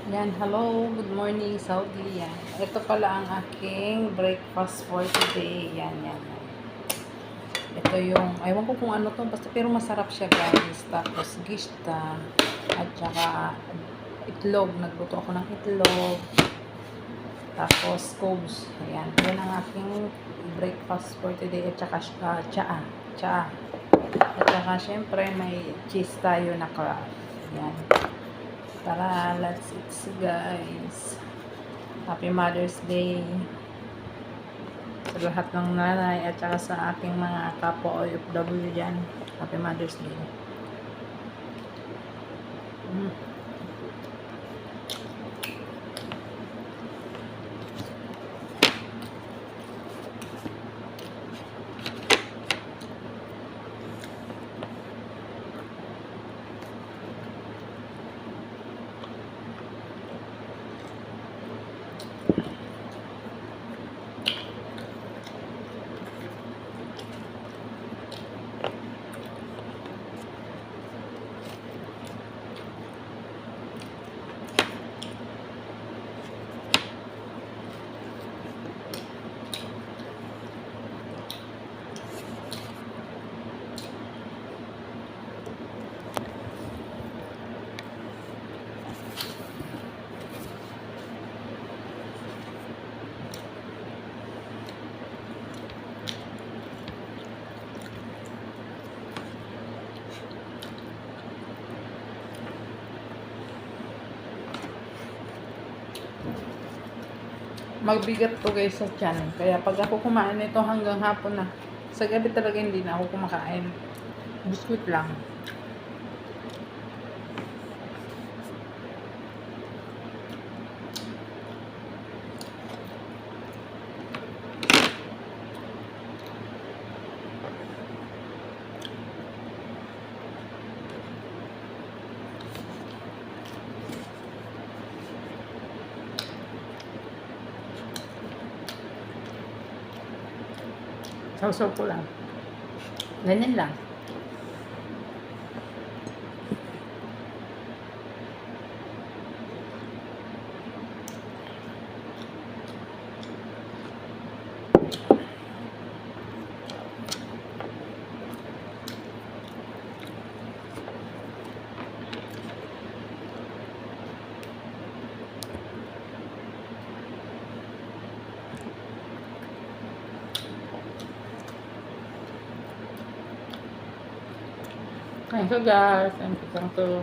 Yan, hello, good morning Saudi. Yan. Ito pala ang aking breakfast for today. Yan. Ito yung, aywan ko kung ano to, basta pero masarap siya guys. Tapos gishta, at saka itlog. Nagluto ako ng itlog. Tapos cobs. Ayan, yan ang aking breakfast for today. At saka tsaa. At saka syempre may cheese tayo naka, yan. Tara, let's eat guys. Happy Mother's Day sa lahat ng nanay at saka sa aking mga kapwa OFW dyan. Happy Mother's Day. Magbigat to guys sa tiyan. Kaya pag ako kumain nito hanggang hapon na, sa gabi talaga hindi na ako kumakain. Biskuit lang. Sausaw ko lang. Ganyan lang. Kain ka guys. Kain ka to.